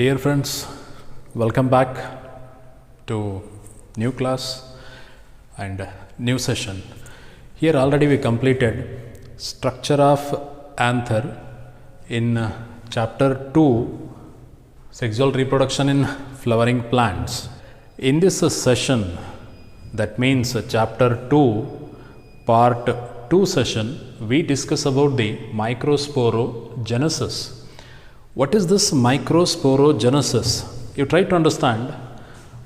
Dear friends, welcome back to new class and new session. Here already we completed structure of anther in chapter 2, sexual reproduction in flowering plants. In this session, that means chapter 2 part 2 session, we discuss about the microsporogenesis. What is this microsporogenesis? You try to understand.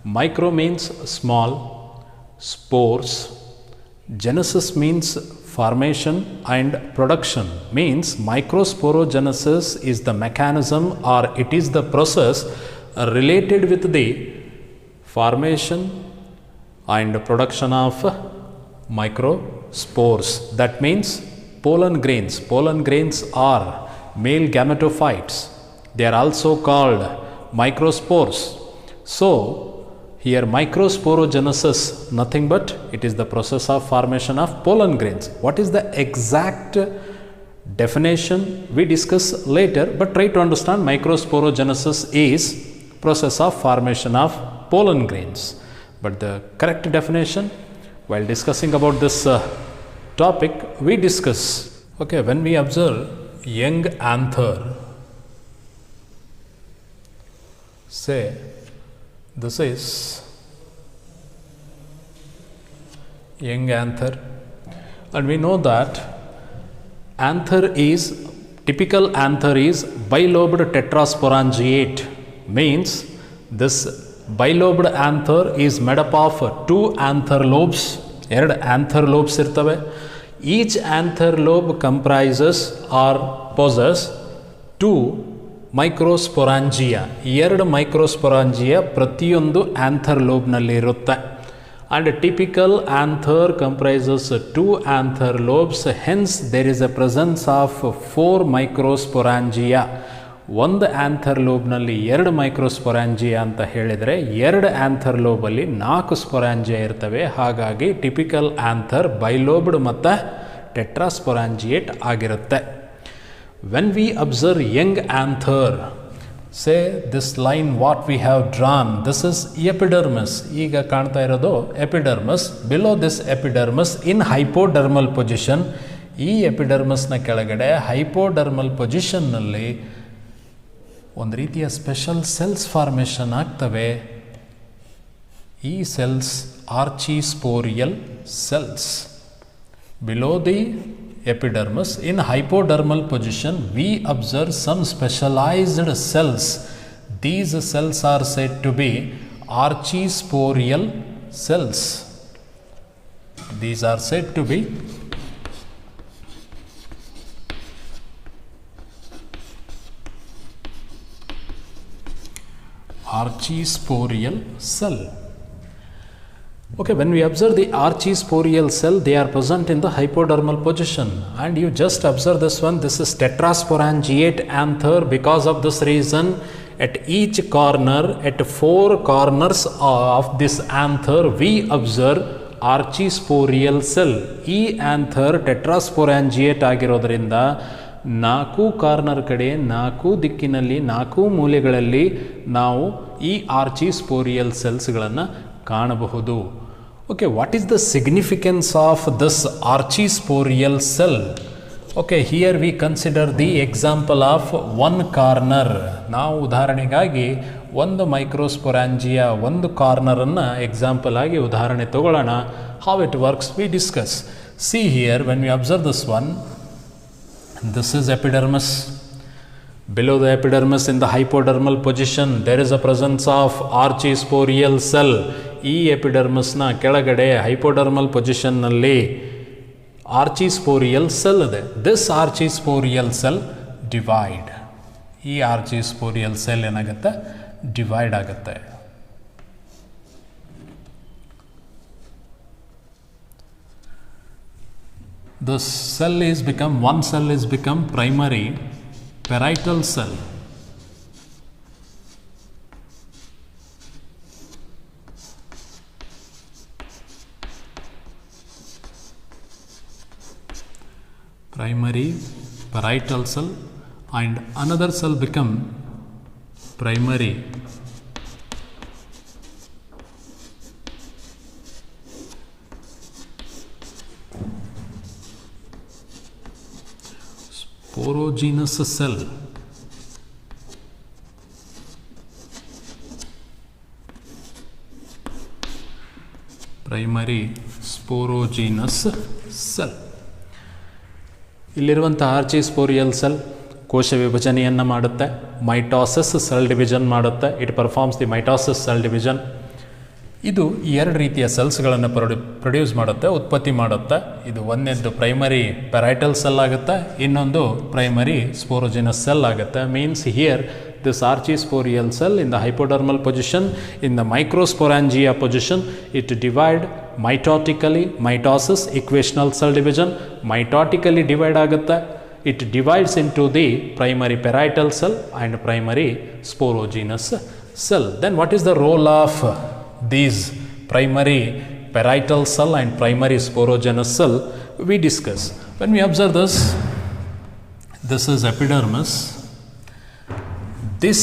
Micro means small, spores. Genesis means formation, and production means microsporogenesis is the mechanism or it is the process related with the formation and production of microspores. That means pollen grains. Pollen grains are male gametophytes. They are also called microspores. So, here microsporogenesis, nothing but it is the process of formation of pollen grains. What is the exact definition we discuss later, but try to understand microsporogenesis is process of formation of pollen grains. But the correct definition, while discussing about this topic, we discuss, okay, when we observe young anther, say this is young anther, and we know that typical anther is bilobed tetrasporangiate, means this bilobed anther is made up of two anther lobes. ಎರಡು anther lobes ಇರ್ತವೆ. Each anther lobe comprises or possesses two microsporangia. ಎರಡು microsporangia ಪ್ರತಿಯೊಂದು anther lobe ನಲ್ಲಿ ಇರುತ್ತೆ. And a typical anther comprises two anther lobes. Hence, there is a presence of four microsporangia. ಒಂದು anther ಲೋಬ್ನಲ್ಲಿ ಎರಡು ಮೈಕ್ರೋಸ್ಪೊರಾಂಜಿಯಾ ಅಂತ ಹೇಳಿದರೆ ಎರಡು ಆಂಥರ್ ಲೋಬಲ್ಲಿ ನಾಲ್ಕು ಸ್ಪೊರಾಂಜಿಯಾ ಇರ್ತವೆ. ಹಾಗಾಗಿ ಟಿಪಿಕಲ್ ಆಂಥರ್ ಬೈಲೋಬ್ಡ್ ಮತ್ತು ಟೆಟ್ರಾಸ್ಪೊರಾಂಜಿಯೇಟ್ ಆಗಿರುತ್ತೆ. When we observe young anther, say this line what we have drawn, this is epidermis. ಈಗ ಕಾಣ್ತಾ ಇರೋದು epidermis. Below this epidermis in hypodermal position. ಈ ಎಪಿಡರ್ಮಸ್ನ ಕೆಳಗಡೆ ಹೈಪೋಡರ್ಮಲ್ ಪೊಸಿಷನ್ನಲ್ಲಿ ಒಂದು ರೀತಿಯ ಸ್ಪೆಷಲ್ ಸೆಲ್ಸ್ ಫಾರ್ಮೇಷನ್ ಆಗ್ತವೆ. ಈ cells archisporial cells. Below the epidermis in hypodermal position we observe some specialised cells. These cells are said to be archisporial cells. These are said to be archisporial cell. Okay, when we observe the archisporial cell, they are present in the hypodermal position, and you just observe this one. This is tetrasporangiate anther. Because of this reason, at each corner, at four corners of this anther, we observe archisporial cell. ಈ anther tetrasporangiate ಆಗಿರೋದ್ರಿಂದ ನಾಲ್ಕು corner ಕಡೆ, ನಾಲ್ಕು ದಿಕ್ಕಿನಲ್ಲಿ, ನಾಲ್ಕು ಮೂಲೆಗಳಲ್ಲಿ ನಾವು ಈ ಆರ್ಚಿಸ್ಪೋರಿಯಲ್ ಸೆಲ್ಸ್ಗಳನ್ನು ಕಾಣಬಹುದು. Okay, what is the significance of this archisporial cell? Okay, here we consider the example of one corner. ನಾವು ಉದಾಹರಣೆಗಾಗಿ ಒಂದು ಮೈಕ್ರೋಸ್ಪೊರಾಂಜಿಯಾ ಒಂದು ಕಾರ್ನರನ್ನು ಎಕ್ಸಾಂಪಲ್ ಆಗಿ ಉದಾಹರಣೆ ತಗೊಳ್ಳೋಣ. How it works we discuss. See here, when we observe this one, this is epidermis. Below the epidermis in the hypodermal position there is a presence of archisporial cell. ಈ ಎಪಿಡರ್ಮಸ್ ನ ಕೆಳಗಡೆ ಹೈಪೋಡರ್ಮಲ್ ಪೊಸಿಷನ್ ನಲ್ಲಿ archisporial cell ಇದೆ. This archisporial cell divide. ಈ archisporial cell ಏನಾಗುತ್ತೆ? Divide ಆಗುತ್ತೆ. This cell is become, one cell is become primary parietal cell. Primary parietal cell, and another cell become primary sporogenous cell. Primary sporogenous cell. ಇಲ್ಲಿರುವಂಥ ಆರ್ಚಿಸ್ಪೋರಿಯಲ್ cell ಕೋಶ ವಿಭಜನೆಯನ್ನು ಮಾಡುತ್ತೆ, mitosis cell division ಮಾಡುತ್ತೆ. It performs the mitosis cell division. ಇದು ಎರಡು ರೀತಿಯ ಸೆಲ್ಸ್ಗಳನ್ನು produce ಮಾಡುತ್ತೆ, ಉತ್ಪತ್ತಿ ಮಾಡುತ್ತೆ. ಇದು ಒಂದನೇದು ಪ್ರೈಮರಿ ಪ್ಯಾರೈಟಲ್ ಸೆಲ್ ಆಗುತ್ತೆ, ಇನ್ನೊಂದು ಪ್ರೈಮರಿ ಸ್ಪೋರೋಜಿನಸ್ ಸೆಲ್ ಆಗುತ್ತೆ. Means here this archisporial cell in the hypodermal position, in the microsporangia position, it divide mitotically, mitosis, equational cell division, mitotically divide ಆಗುತ್ತೆ. It divides into the primary parietal cell and primary sporogenous cell. Then what is the role of these primary parietal cell and primary sporogenous cell? We discuss. When we observe this is epidermis. This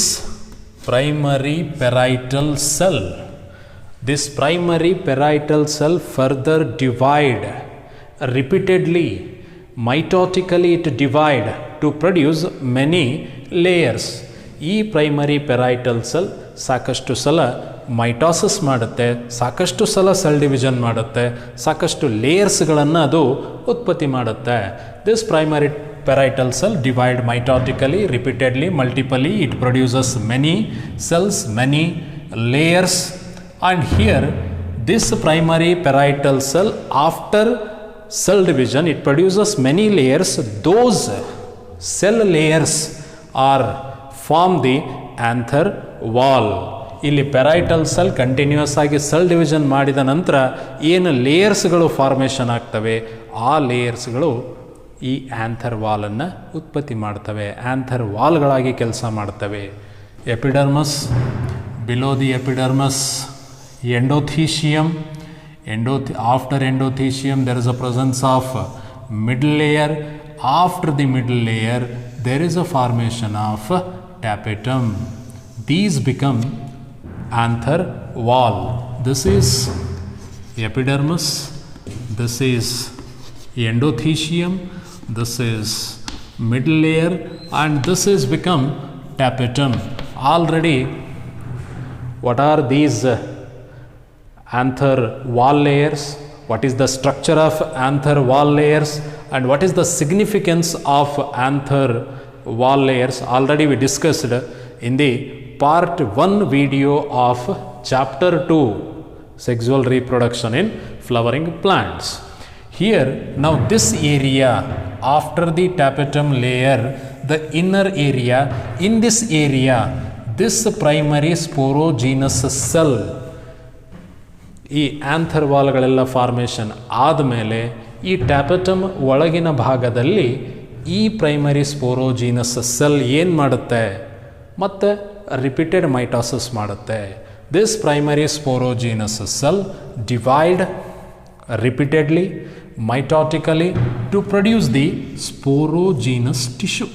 primary parietal cell, this primary parietal cell further divide repeatedly, mitotically it divide to produce many layers. ಈ primary ಪ್ಯಾರೈಟಲ್ cell ಸಾಕಷ್ಟು ಸಲ mitosis ಮಾಡುತ್ತೆ, ಸಾಕಷ್ಟು ಸಲ cell division ಮಾಡುತ್ತೆ, ಸಾಕಷ್ಟು ಲೇಯರ್ಸ್ಗಳನ್ನು ಅದು ಉತ್ಪತ್ತಿ ಮಾಡುತ್ತೆ. This primary parietal cell divide mitotically, repeatedly, multiply. It produces many cells, many layers. And here this primary parietal cell, after cell division, it produces many layers. Those cell layers are form the anther wall. ಇಲ್ಲಿ ಪ್ಯಾರೈಟಲ್ cell continuous ಆಗಿ cell division ಮಾಡಿದ ನಂತರ ಏನು ಲೇಯರ್ಸ್ಗಳು formation ಆಗ್ತವೆ, ಆ ಲೇಯರ್ಸ್ಗಳು ಈ anther ವಾಲನ್ನು ಉತ್ಪತ್ತಿ ಮಾಡ್ತವೆ, ಆ್ಯಂಥರ್ ವಾಲ್ಗಳಾಗಿ ಕೆಲಸ ಮಾಡ್ತವೆ. Epidermis, below the epidermis, endothecium, after endothelium there is a presence of middle layer. After the middle layer there is a formation of tapetum. These become anther wall. This is epidermis, this is endothelium, this is middle layer, and this is become tapetum. Already what are these anther wall layers? What is the structure of anther wall layers and what is the significance of anther wall layers? Already we discussed in the part 1 video of chapter 2, sexual reproduction in flowering plants. Here now this area after the tapetum layer, the inner area, in this area this primary sporogenous cell, ಈ anther ವಾಲ್ಗಳೆಲ್ಲ formation ಆದಮೇಲೆ ಈ ಟ್ಯಾಪೆಟಮ್ ಒಳಗಿನ ಭಾಗದಲ್ಲಿ ಈ primary ಸ್ಪೋರೋಜಿನಸ್ cell ಏನು ಮಾಡುತ್ತೆ, ಮತ್ತು repeated mitosis ಮಾಡುತ್ತೆ. This primary ಸ್ಪೋರೋಜಿನಸ್ cell divide repeatedly, mitotically to produce the sporogenous tissue.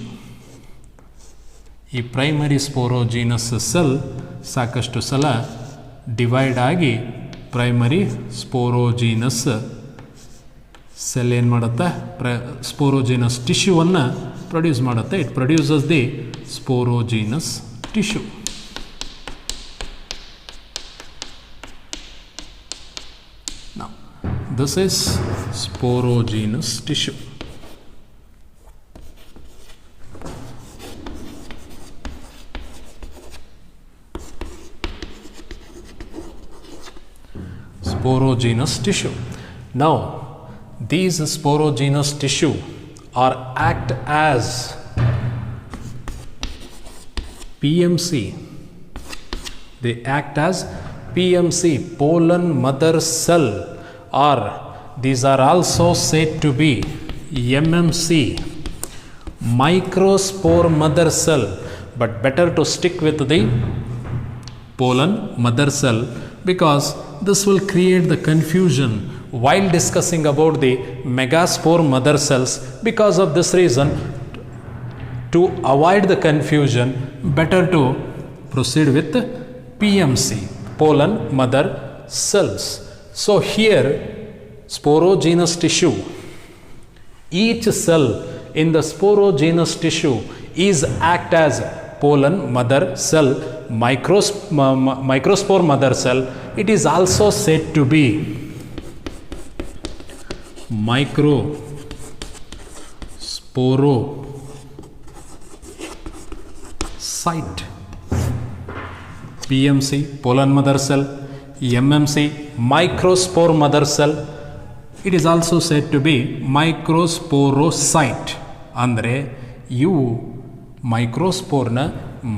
ಈ ಪ್ರೈಮರಿ ಸ್ಪೋರೋಜಿನಸ್ ಸೆಲ್ ಸಾಕಷ್ಟು ಸಲ ಡಿವೈಡ್ ಆಗಿ ಪ್ರೈಮರಿ ಸ್ಪೋರೋಜಿನಸ್ ಸೆಲ್ ಏನು ಮಾಡುತ್ತೆ, ಸ್ಪೋರೋಜಿನಸ್ ಟಿಶ್ಯೂವನ್ನು ಪ್ರೊಡ್ಯೂಸ್ ಮಾಡುತ್ತೆ. It produces the ಸ್ಪೋರೋಜಿನಸ್ tissue. This is sporogenous tissue. Sporogenous tissue. Now, these sporogenous tissue are act as PMC. They act as PMC, pollen mother cell, or these are also said to be MMC, microspore mother cell, but better to stick with the pollen mother cell because this will create the confusion while discussing about the megaspore mother cells. Because of this reason, to avoid the confusion, better to proceed with PMC, pollen mother cells. So here sporogenous tissue, each cell in the sporogenous tissue is act as pollen mother cell, microspore mother cell. It is also said to be microsporocyte. PMC, pollen mother cell, MMC, microspore mother cell. It is also said to be microsporocyte. ಅಂದರೆ ಇವು ಮೈಕ್ರೋಸ್ಪೋರ್ನ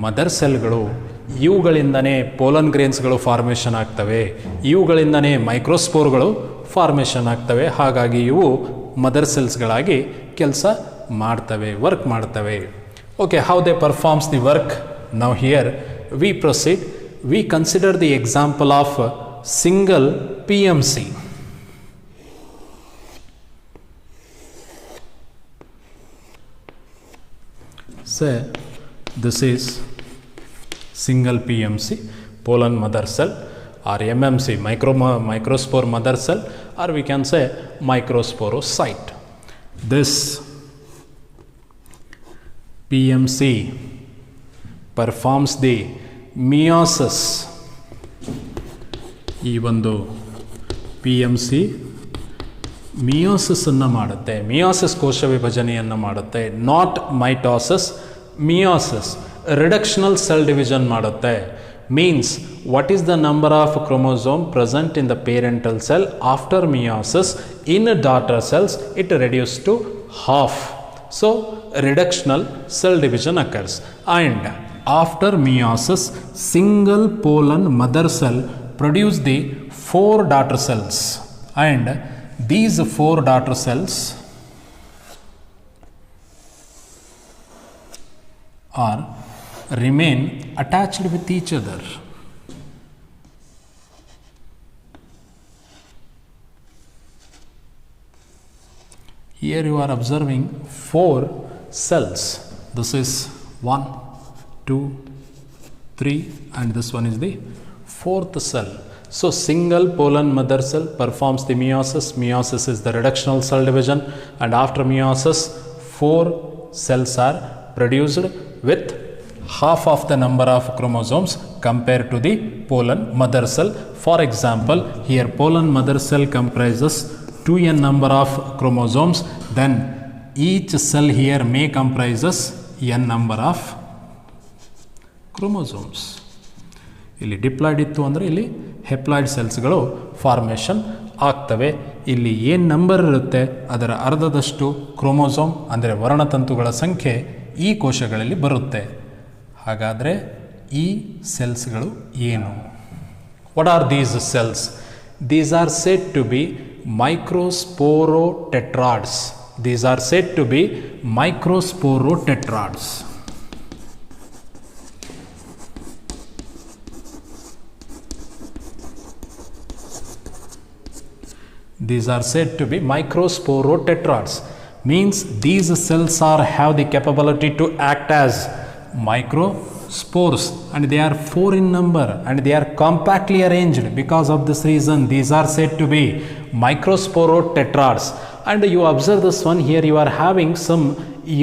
mother ಸೆಲ್ಗಳು, ಇವುಗಳಿಂದನೇ pollen ಗ್ರೇನ್ಸ್ಗಳು formation ಆಗ್ತವೆ, ಇವುಗಳಿಂದನೇ ಮೈಕ್ರೋಸ್ಪೋರ್ಗಳು formation ಆಗ್ತವೆ. ಹಾಗಾಗಿ ಇವು mother ಸೆಲ್ಸ್ಗಳಾಗಿ ಕೆಲಸ ಮಾಡ್ತವೆ, work ಮಾಡ್ತವೆ. Okay, how they performs the work? Now here V proceed. V consider the example of single PMC. Say this is single PMC, pollen mother cell, or MMC, microspore mother cell, or we can say microsporocyte. This PMC performs the meiosis. ಈ ಒಂದು PMC meiosis ಅನ್ನು ಮಾಡುತ್ತೆ, meiosis ಕೋಶ ವಿಭಜನೆಯನ್ನು ಮಾಡುತ್ತೆ. Not mitosis, meiosis reductional cell division ಮಾಡುತ್ತೆ. Means what is the number of chromosome present in the parental cell after meiosis in daughter cells it reduce to half. So reductional cell division occurs. And after meiosis single pollen mother cell produce the 4 daughter cells, and these 4 daughter cells remain attached with each other. Here you are observing 4 cells. This is 1, 2, 3, and this one is the 4th cell. So single pollen mother cell performs the meiosis. Meiosis is the reductional cell division, and after meiosis 4 cells are produced with half of the number of chromosomes compared to the pollen mother cell. For example, here pollen mother cell comprises 2n number of chromosomes, then each cell here may comprises n number of chromosomes. ಇಲ್ಲಿ diploid ಇತ್ತು ಅಂದರೆ ಇಲ್ಲಿ haploid ಸೆಲ್ಸ್ಗಳು formation ಆಗ್ತವೆ. ಇಲ್ಲಿ ಏನು number ಇರುತ್ತೆ ಅದರ ಅರ್ಧದಷ್ಟು ಕ್ರೋಮೋಸೋಮ್ ಅಂದರೆ ವರ್ಣತಂತುಗಳ ಸಂಖ್ಯೆ ಈ ಕೋಶಗಳಲ್ಲಿ ಬರುತ್ತೆ. ಹಾಗಾದರೆ ಈ ಸೆಲ್ಸ್ಗಳು ಏನು? What are these cells? These are said to be microsporotetrads. These are said to be microsporotetrads. These are said to be microsporotetrads. Means these cells have the capability to act as microspores, and they are 4 in number, and they are compactly arranged. Because of this reason these are said to be microsporotetrads. And you observe this one here, you are having some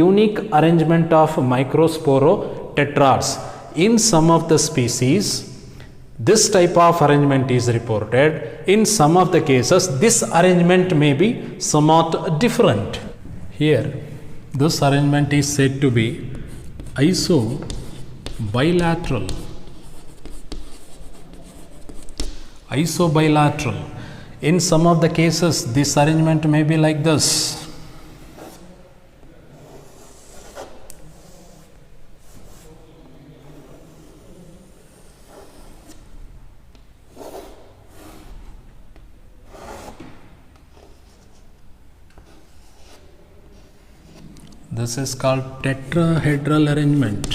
unique arrangement of microsporotetrads. In some of the species this type of arrangement is reported. In some of the cases this arrangement may be somewhat different. Here this arrangement is said to be isobilateral. Isobilateral. In some of the cases this arrangement may be like this. This is called tetrahedral arrangement.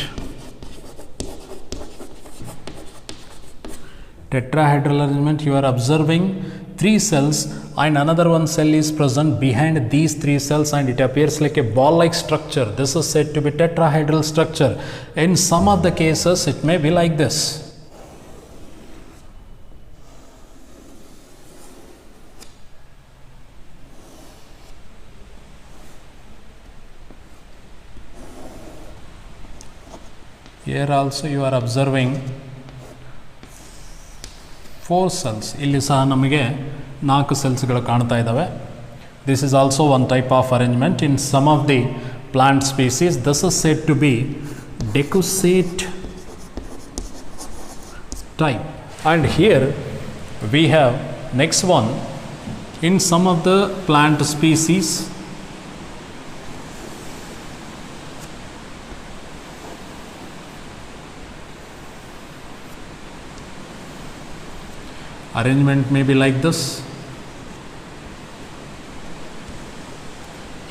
Tetrahedral arrangement, you are observing 3 cells and another one cell is present behind these 3 cells and it appears like a ball like structure. This is said to be tetrahedral structure. In some of the cases it may be like this. Here also you are observing 4 cells. ಇಲ್ಲಿ ಸಹ ನಮಗೆ 4 ಸೆಲ್ಸ್ಗಳು ಕಾಣ್ತಾ ಇದ್ದಾವೆ. This is also one type of arrangement in some of the plant species. This is said to be decussate type. And here we have next one. In some of the plant species, arrangement may be like this.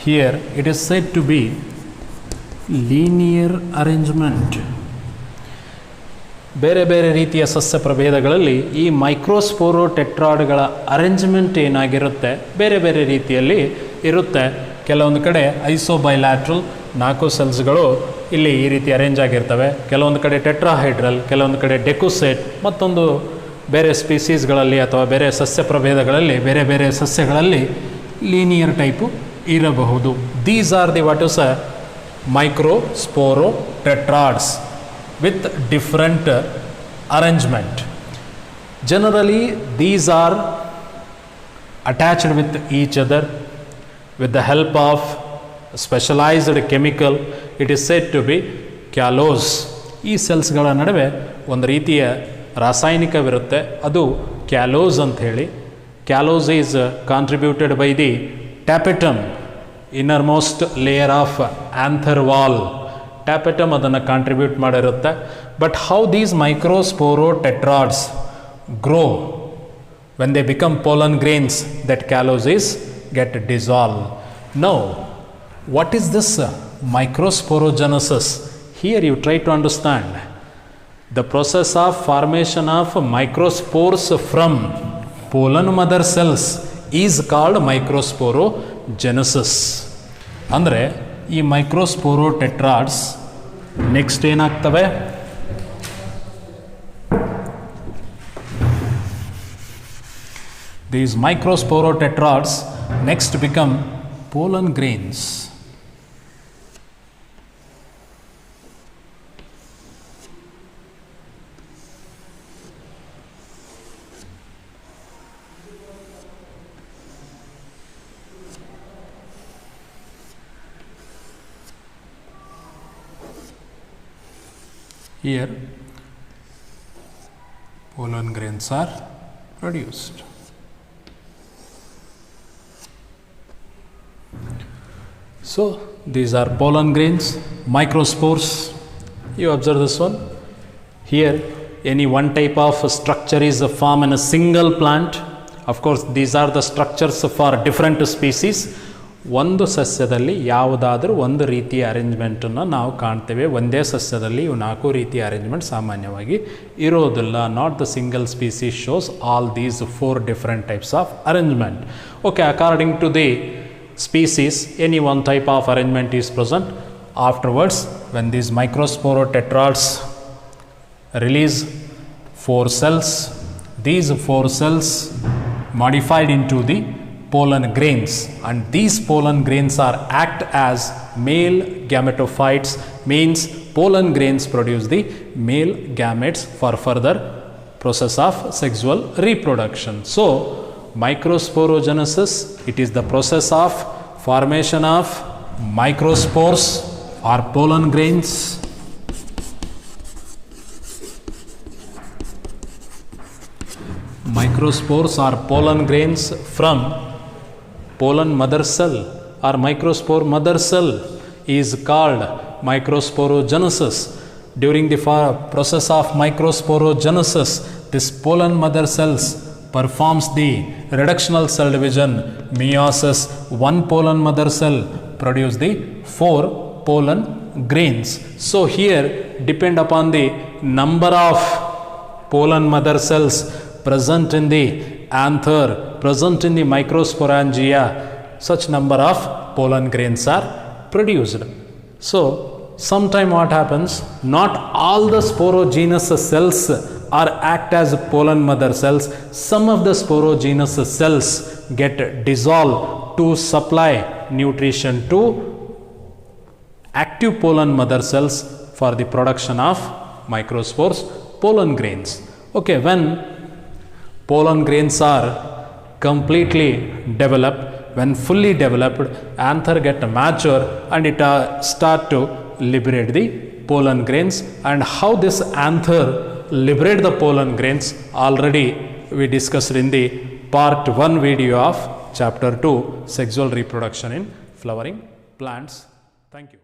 Here it is said to be linear arrangement. ಬೇರೆ ಬೇರೆ ರೀತಿಯ ಸಸ್ಯ ಪ್ರಭೇದಗಳಲ್ಲಿ ಈ ಮೈಕ್ರೋಸ್ಪೋರೋಟೆಟ್ರಾಡ್ಗಳ arrangement ಏನಾಗಿರುತ್ತೆ ಬೇರೆ ಬೇರೆ ರೀತಿಯಲ್ಲಿ ಇರುತ್ತೆ. ಕೆಲವೊಂದು ಕಡೆ ಐಸೋಬೈಲ್ಯಾಟ್ರಲ್ 4 ಸೆಲ್ಸ್ಗಳು ಇಲ್ಲಿ ಈ ರೀತಿ ಅರೇಂಜ್ ಆಗಿರ್ತವೆ. ಕೆಲವೊಂದು ಕಡೆ ಟೆಟ್ರಾಹೈಡ್ರಲ್, ಕೆಲವೊಂದು ಕಡೆ ಡೆಕುಸೆಟ್, ಮತ್ತೊಂದು ಬೇರೆ ಸ್ಪೀಸೀಸ್ಗಳಲ್ಲಿ ಅಥವಾ ಬೇರೆ ಸಸ್ಯ ಪ್ರಭೇದಗಳಲ್ಲಿ ಬೇರೆ ಬೇರೆ ಸಸ್ಯಗಳಲ್ಲಿ ಲೀನಿಯರ್ ಟೈಪು ಇರಬಹುದು. These are the what is microsporotetrads with different arrangement. Generally these are attached with each other with the help of specialized chemical. It is said to be ಕ್ಯಾಲೋಸ್. ಈ ಸೆಲ್ಸ್ಗಳ ನಡುವೆ ಒಂದು ರೀತಿಯ ರಾಸಾಯನಿಕವಿರುತ್ತೆ, ಅದು ಕ್ಯಾಲೋಸ್ ಅಂತ ಹೇಳಿ. Callose is contributed by the tapetum, innermost layer of anther wall. Tapetum ಅದನ್ನು contribute ಮಾಡಿರುತ್ತೆ. But how these microsporotetrads grow when they become pollen grains, that callus is get dissolved. Now what is this microsporogenesis? Here you try to understand the process of formation of microspores from pollen mother cells is called microsporogenesis. ಅಂದರೆ ಈ ಮೈಕ್ರೋಸ್ಪೋರೋಟೆಟ್ರಾಡ್ಸ್ next ಏನಾಗ್ತವೆ, these microsporotetrads next become pollen grains. Here pollen grains are produced. So these are pollen grains, microspores. You observe this one. Here any one type of structure is formed in a single plant. Of course these are the structures for different species. ಒಂದು ಸಸ್ಯದಲ್ಲಿ ಯಾವುದಾದ್ರೂ ಒಂದು ರೀತಿಯ ಅರೇಂಜ್ಮೆಂಟನ್ನು ನಾವು ಕಾಣ್ತೇವೆ. ಒಂದೇ ಸಸ್ಯದಲ್ಲಿ ಇವು 4 ರೀತಿಯ arrangement ಸಾಮಾನ್ಯವಾಗಿ ಇರೋದಿಲ್ಲ. Not the single species shows all these 4 different types of arrangement. Okay, according to the species any one type of arrangement is present. Afterwards when these microsporotetrads release 4 cells, these 4 cells modified into the pollen grains, and these pollen grains are act as male gametophytes, means pollen grains produce the male gametes for further process of sexual reproduction. So microsporogenesis, it is the process of formation of microspores or pollen grains. Microspores or pollen grains from pollen mother cell or microspore mother cell is called microsporogenesis. During the process of microsporogenesis, this pollen mother cells performs the reductional cell division, meiosis. One pollen mother cell produce the 4 pollen grains. So here depend upon the number of pollen mother cells present in the anther present in the microsporangia, such number of pollen grains are produced. So, sometime what happens, not all the sporogenous cells are act as pollen mother cells. Some of the sporogenous cells get dissolved to supply nutrition to active pollen mother cells for the production of microspores, pollen grains. Okay, when pollen grains are completely developed, when fully developed, anther get mature and it start to liberate the pollen grains. And how this anther liberate the pollen grains already we discussed in the part 1 video of chapter 2, sexual reproduction in flowering plants. Thank you.